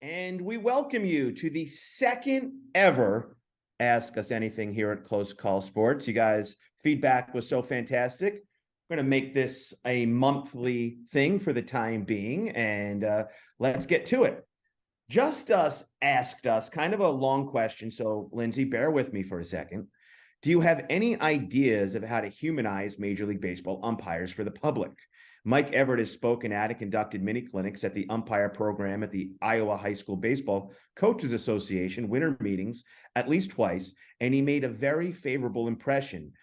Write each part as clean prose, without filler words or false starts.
And we welcome you to the second ever Ask Us Anything here at Close Call Sports. You guys, feedback was so fantastic. We're going to make this a monthly thing for the time being, and let's get to it. Just Us asked us kind of a long question. So, Lindsay, bear with me for a second. Do you have any ideas of how to humanize Major League Baseball umpires for the public? Mike Everett has spoken at and conducted mini clinics at the umpire program at the Iowa High School Baseball Coaches Association winter meetings at least twice, and he made a very favorable impression.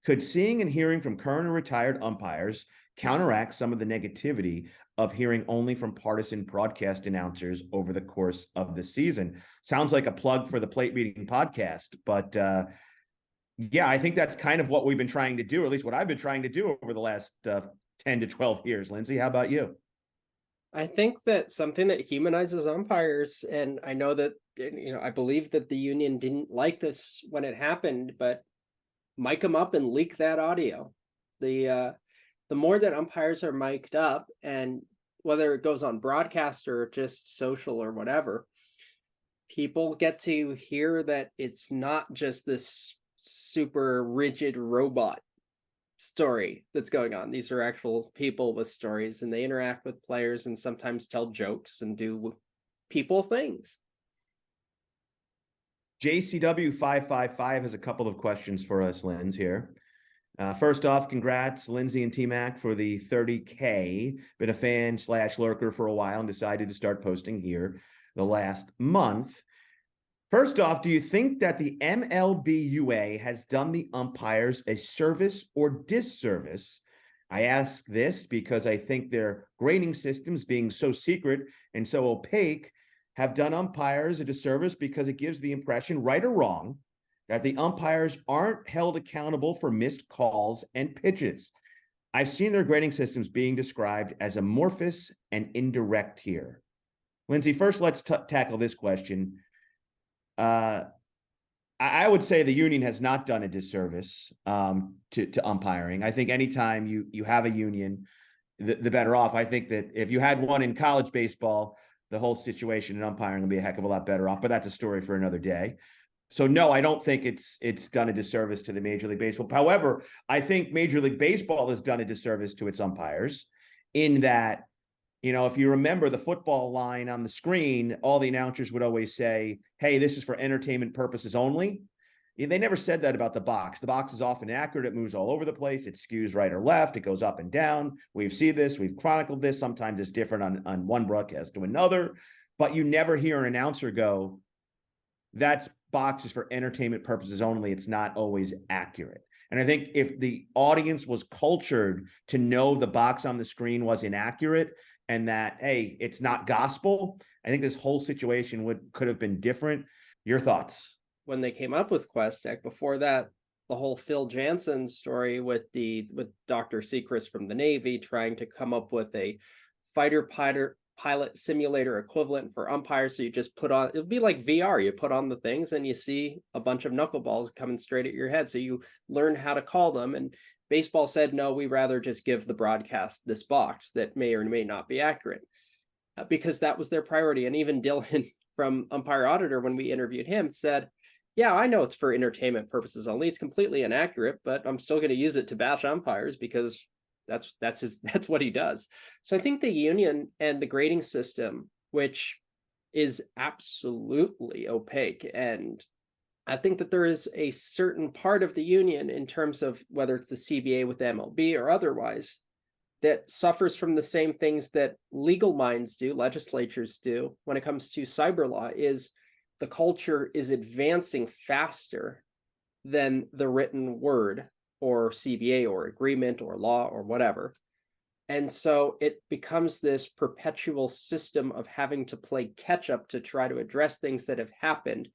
Could seeing and hearing from current or retired umpires counteract some of the negativity of hearing only from partisan broadcast announcers over the course of the season? Sounds like a plug for the Plate Meeting podcast, but yeah, I think that's kind of what we've been trying to do, or at least what I've been trying to do over the last 10 to 12 years. Lindsay, how about you? I think that something that humanizes umpires, and I know that, I believe that the union didn't like this when it happened, but mic them up and leak that audio. The more that umpires are mic'd up, and whether it goes on broadcast or just social or whatever, people get to hear that it's not just this super rigid robot story that's going on. These are actual people with stories, and they interact with players and sometimes tell jokes and do people things. JCW 555 has a couple of questions for us, Linz, here. First off, congrats, Lindsay and Tmac, for the 30K. Been a fan / lurker for a while and decided to start posting here the last month. First off, do you think that the MLBUA has done the umpires a service or disservice? I ask this because I think their grading systems, being so secret and so opaque, have done umpires a disservice because it gives the impression, right or wrong, that the umpires aren't held accountable for missed calls and pitches. I've seen their grading systems being described as amorphous and indirect here. Lindsay, first let's tackle this question. I would say the union has not done a disservice to umpiring. I think anytime you have a union, the better off. I think that if you had one in college baseball, the whole situation in umpiring would be a heck of a lot better off. But that's a story for another day. So no, I don't think it's done a disservice to the Major League Baseball. However, I think Major League Baseball has done a disservice to its umpires in that, if you remember the football line on the screen, all the announcers would always say, hey, this is for entertainment purposes only. They never said that about the box. The box is often accurate. It moves all over the place. It skews right or left. It goes up and down. We've seen this. We've chronicled this. Sometimes it's different on one broadcast to another. But you never hear an announcer go, that box is for entertainment purposes only. It's not always accurate. And I think if the audience was cultured to know the box on the screen was inaccurate and that, hey, it's not gospel, I think this whole situation could have been different. Your thoughts? When they came up with Questek, before that, the whole Phil Jansen story with Dr. Seacrest from the Navy trying to come up with a fighter pilot simulator equivalent for umpires. So you just put on, it'll be like VR. You put on the things and you see a bunch of knuckleballs coming straight at your head. So you learn how to call them. And baseball said, no, we rather just give the broadcast this box that may or may not be accurate, because that was their priority. And even Dylan from Umpire Auditor, when we interviewed him, said, yeah, I know it's for entertainment purposes only. It's completely inaccurate, but I'm still going to use it to bash umpires because that's what he does. So I think the union and the grading system, which is absolutely opaque, and I think that there is a certain part of the union in terms of whether it's the CBA with MLB or otherwise, that suffers from the same things that legal minds do, legislatures do, when it comes to cyber law, is the culture is advancing faster than the written word or CBA or agreement or law or whatever. And so it becomes this perpetual system of having to play catch up to try to address things that have happened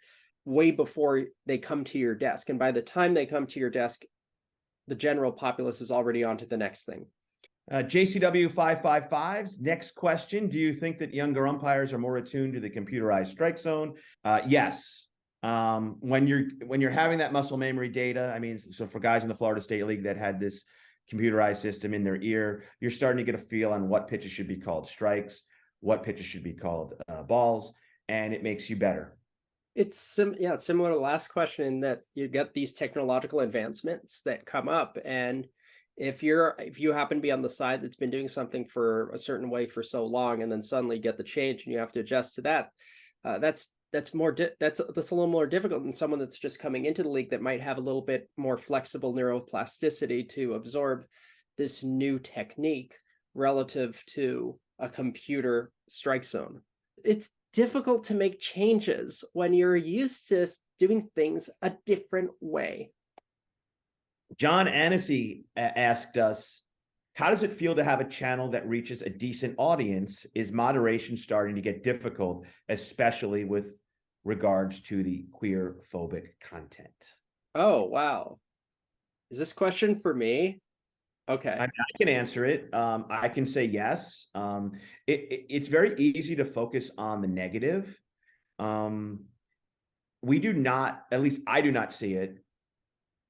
way before they come to your desk. And by the time they come to your desk, the general populace is already on to the next thing. JCW 555's next question. Do you think that younger umpires are more attuned to the computerized strike zone? Yes. When you're having that muscle memory data, I mean, so for guys in the Florida State League that had this computerized system in their ear, you're starting to get a feel on what pitches should be called strikes, what pitches should be called balls. and it makes you better. It's it's similar to the last question in that you get these technological advancements that come up, and if you happen to be on the side that's been doing something for a certain way for so long, and then suddenly get the change and you have to adjust to that, that's that's a little more difficult than someone that's just coming into the league that might have a little bit more flexible neuroplasticity to absorb this new technique relative to a computer strike zone. It's difficult to make changes when you're used to doing things a different way. John Annecy asked us, how does it feel to have a channel that reaches a decent audience? Is moderation starting to get difficult, especially with regards to the queer phobic content? Oh, wow. Is this question for me? Okay. I can answer it. I can say yes. It's very easy to focus on the negative. We do not, at least I do not see it.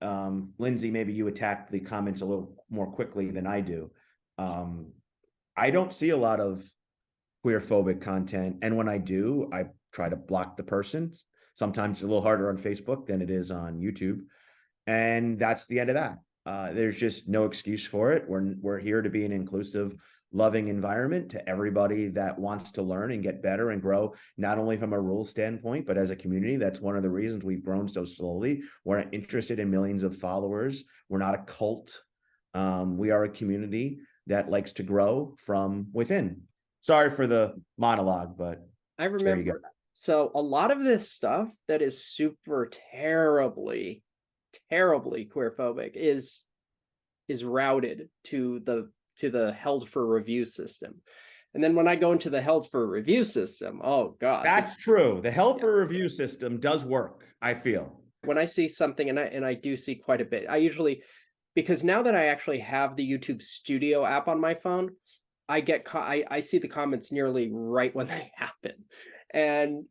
Lindsay, maybe you attack the comments a little more quickly than I do. I don't see a lot of queer phobic content. And when I do, I try to block the person. Sometimes it's a little harder on Facebook than it is on YouTube. And that's the end of that. There's just no excuse for it. We're here to be an inclusive, loving environment to everybody that wants to learn and get better and grow, not only from a rules standpoint, but as a community. That's one of the reasons we've grown so slowly. We're not interested in millions of followers. We're not a cult. We are a community that likes to grow from within. Sorry for the monologue, but I remember. So a lot of this stuff that is super terribly queerphobic is routed to the held for review system. And then when I go into the held for review system, oh God. That's true. The held for review system does work, I feel. When I see something, and I do see quite a bit, I usually, because now that I actually have the YouTube Studio app on my phone, I see the comments nearly right when they happen. And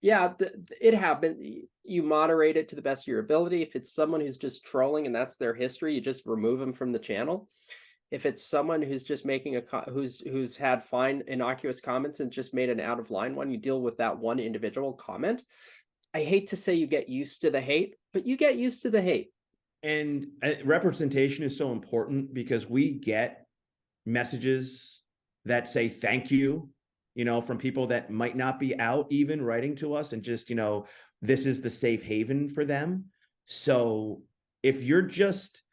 yeah, it happened. You moderate it to the best of your ability. If it's someone who's just trolling and that's their history, you just remove them from the channel. If it's someone who's just making who's had fine innocuous comments and just made an out of line one, you deal with that one individual comment. I hate to say you get used to the hate, but you get used to the hate. And representation is so important because we get messages that say thank you, from people that might not be out even writing to us, and just, this is the safe haven for them. So if you're just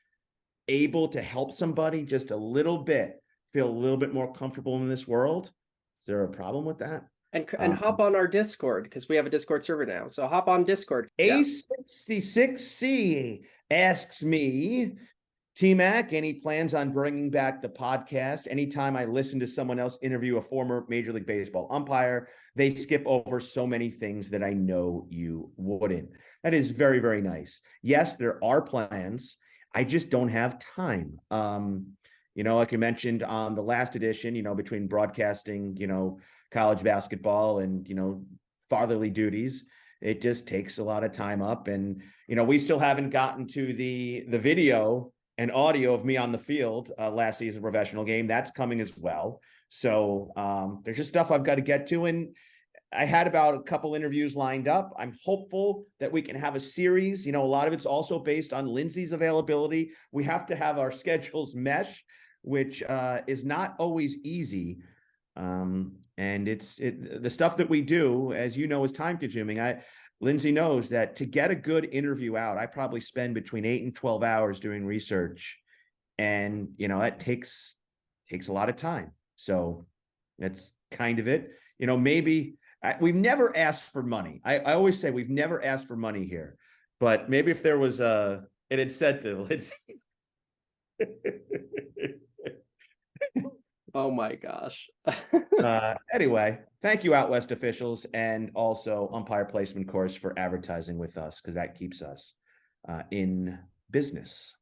able to help somebody just a little bit, feel a little bit more comfortable in this world, is there a problem with that? And hop on our Discord, because we have a Discord server now. So hop on Discord. A66C asks me, Tmac, any plans on bringing back the podcast? Anytime I listen to someone else interview a former Major League Baseball umpire, they skip over so many things that I know you wouldn't. That is very, very nice. Yes, there are plans. I just don't have time. Like you mentioned on the last edition, between broadcasting, college basketball and, fatherly duties, it just takes a lot of time up. And, we still haven't gotten to the video and audio of me on the field last season professional game. That's coming as well. So there's just stuff I've got to get to. And I had about a couple interviews lined up. I'm hopeful that we can have a series. A lot of it's also based on Lindsay's availability. We have to have our schedules mesh, which is not always easy. And the stuff that we do, as you know, is time consuming. Lindsay knows that to get a good interview out, I probably spend between 8 and 12 hours doing research. And, that takes a lot of time. So that's kind of it. Maybe we've never asked for money. I always say we've never asked for money here, but maybe if there was an incentive, let's Oh my gosh. Anyway, thank you, Out West officials, and also Umpire Placement Course for advertising with us, because that keeps us in business.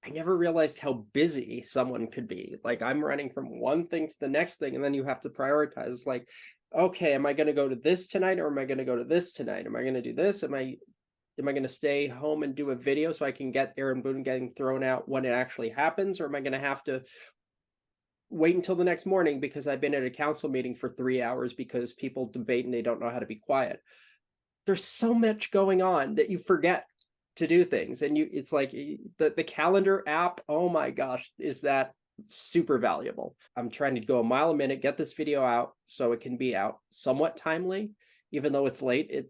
I never realized how busy someone could be. Like, I'm running from one thing to the next thing, and then you have to prioritize. Like, okay, am I going to go to this tonight, or am I going to go to this tonight? Am I going to do this? Am I going to stay home and do a video so I can get Aaron Boone getting thrown out when it actually happens, or am I going to have to wait until the next morning because I've been at a council meeting for 3 hours because people debate and they don't know how to be quiet. There's so much going on that you forget to do things. And it's like the calendar app, oh my gosh, is that super valuable. I'm trying to go a mile a minute, get this video out so it can be out somewhat timely, even though it's late.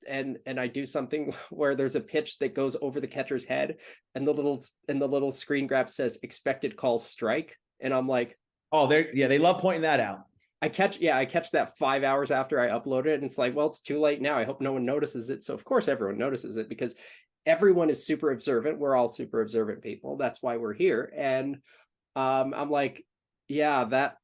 And I do something where there's a pitch that goes over the catcher's head, and the little screen grab says expected call strike, and I'm like, oh, they love pointing that out. I catch that 5 hours after I upload it, and it's like, well, it's too late now. I hope no one notices it. So of course everyone notices it because everyone is super observant. We're all super observant people. That's why we're here. And I'm like, yeah, that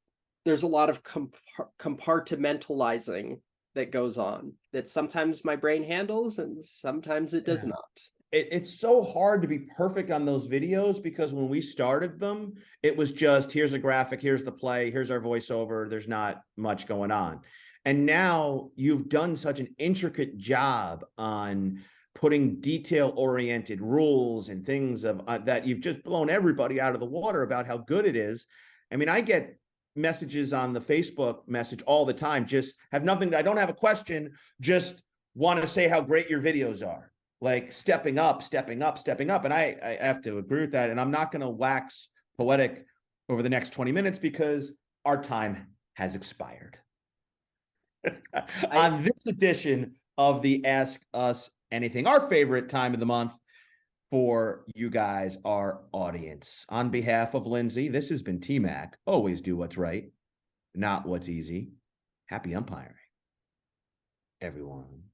there's a lot of compartmentalizing that goes on that sometimes my brain handles and sometimes it does not. It's so hard to be perfect on those videos because when we started them, it was just, here's a graphic, here's the play, here's our voiceover, there's not much going on. And now you've done such an intricate job on putting detail-oriented rules and things of that you've just blown everybody out of the water about how good it is. I mean, I get messages on the Facebook message all the time, just have nothing, I don't have a question, just want to say how great your videos are. Like stepping up. And I have to agree with that. And I'm not going to wax poetic over the next 20 minutes because our time has expired. On this edition of the Ask Us Anything, our favorite time of the month for you guys, our audience. On behalf of Lindsay, this has been Tmac. Always do what's right, not what's easy. Happy umpiring, everyone.